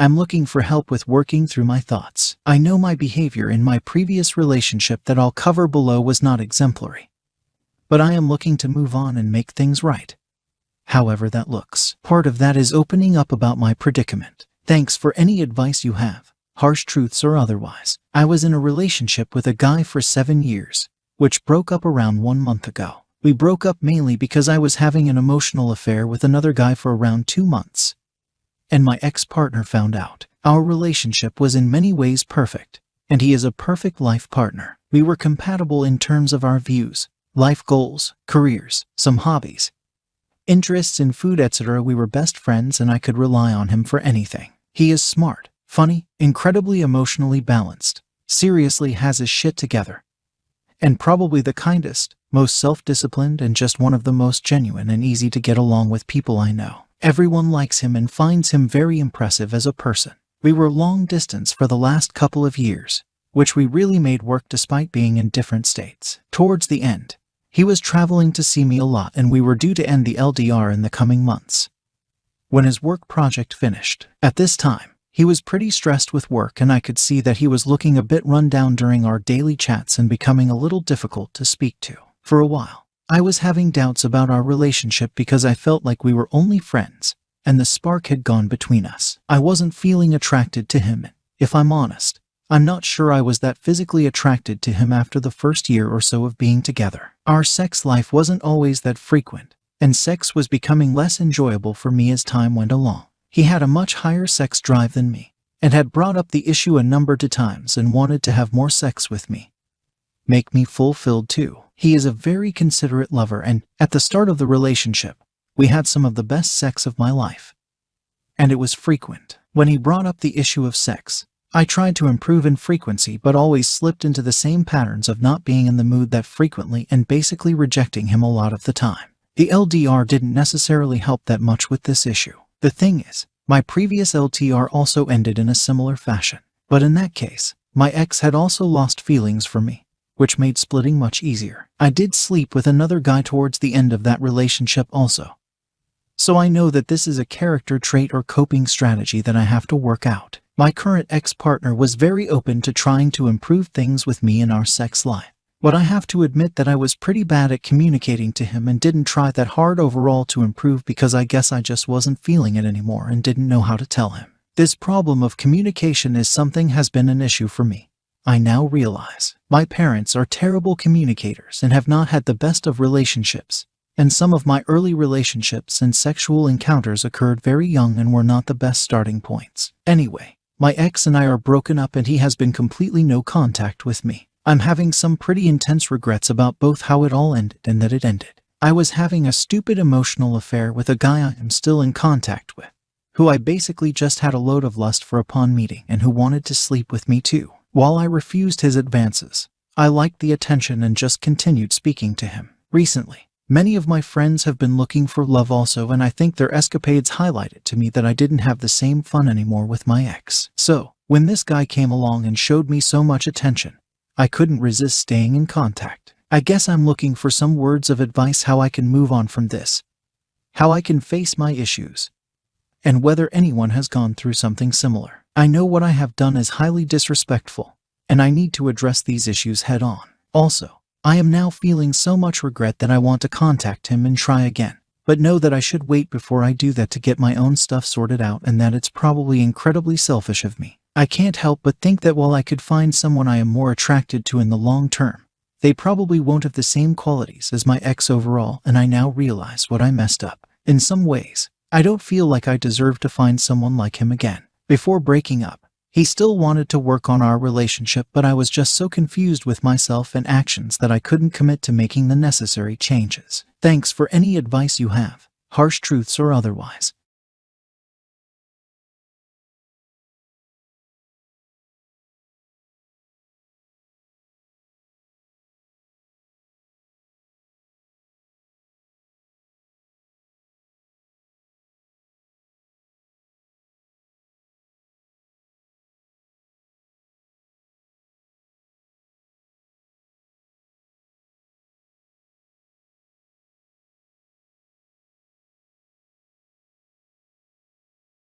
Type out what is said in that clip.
I'm looking for help with working through my thoughts. I know my behavior in my previous relationship that I'll cover below was not exemplary, but I am looking to move on and make things right. However that looks. Part of that is opening up about my predicament. Thanks for any advice you have, harsh truths or otherwise. I was in a relationship with a guy for 7 years, which broke up around 1 month ago. We broke up mainly because I was having an emotional affair with another guy for around 2 months, and my ex-partner found out. Our relationship was in many ways perfect, and he is a perfect life partner. We were compatible in terms of our views, life goals, careers, some hobbies, interests in food, etc. We were best friends and I could rely on him for anything. He is smart, funny, incredibly emotionally balanced, seriously has his shit together, and probably the kindest, most self-disciplined and just one of the most genuine and easy to get along with people I know. Everyone likes him and finds him very impressive as a person. We were long distance for the last couple of years, which we really made work despite being in different states. Towards the end, he was traveling to see me a lot and we were due to end the LDR in the coming months, when his work project finished. At this time, he was pretty stressed with work and I could see that he was looking a bit run down during our daily chats and becoming a little difficult to speak to. For a while, I was having doubts about our relationship because I felt like we were only friends and the spark had gone between us. I wasn't feeling attracted to him. If I'm honest, I'm not sure I was that physically attracted to him after the first year or so of being together. Our sex life wasn't always that frequent, and sex was becoming less enjoyable for me as time went along. He had a much higher sex drive than me, and had brought up the issue a number of times and wanted to have more sex with me, make me fulfilled too. He is a very considerate lover and, at the start of the relationship, we had some of the best sex of my life, and it was frequent. When he brought up the issue of sex, I tried to improve in frequency but always slipped into the same patterns of not being in the mood that frequently and basically rejecting him a lot of the time. The LDR didn't necessarily help that much with this issue. The thing is, my previous LTR also ended in a similar fashion, but in that case, my ex had also lost feelings for me, which made splitting much easier. I did sleep with another guy towards the end of that relationship also, so I know that this is a character trait or coping strategy that I have to work out. My current ex-partner was very open to trying to improve things with me in our sex life, but I have to admit that I was pretty bad at communicating to him and didn't try that hard overall to improve because I guess I just wasn't feeling it anymore and didn't know how to tell him. This problem of communication is something has been an issue for me. I now realize my parents are terrible communicators and have not had the best of relationships, and some of my early relationships and sexual encounters occurred very young and were not the best starting points. Anyway, my ex and I are broken up and he has been completely no contact with me. I'm having some pretty intense regrets about both how it all ended and that it ended. I was having a stupid emotional affair with a guy I am still in contact with, who I basically just had a load of lust for upon meeting and who wanted to sleep with me too. While I refused his advances, I liked the attention and just continued speaking to him. Recently, many of my friends have been looking for love also, and I think their escapades highlighted to me that I didn't have the same fun anymore with my ex. So, when this guy came along and showed me so much attention, I couldn't resist staying in contact. I guess I'm looking for some words of advice how I can move on from this, how I can face my issues, and whether anyone has gone through something similar. I know what I have done is highly disrespectful, and I need to address these issues head on. Also, I am now feeling so much regret that I want to contact him and try again, but know that I should wait before I do that to get my own stuff sorted out and that it's probably incredibly selfish of me. I can't help but think that while I could find someone I am more attracted to in the long term, they probably won't have the same qualities as my ex overall, and I now realize what I messed up. In some ways, I don't feel like I deserve to find someone like him again. Before breaking up, he still wanted to work on our relationship, but I was just so confused with myself and actions that I couldn't commit to making the necessary changes. Thanks for any advice you have, harsh truths or otherwise.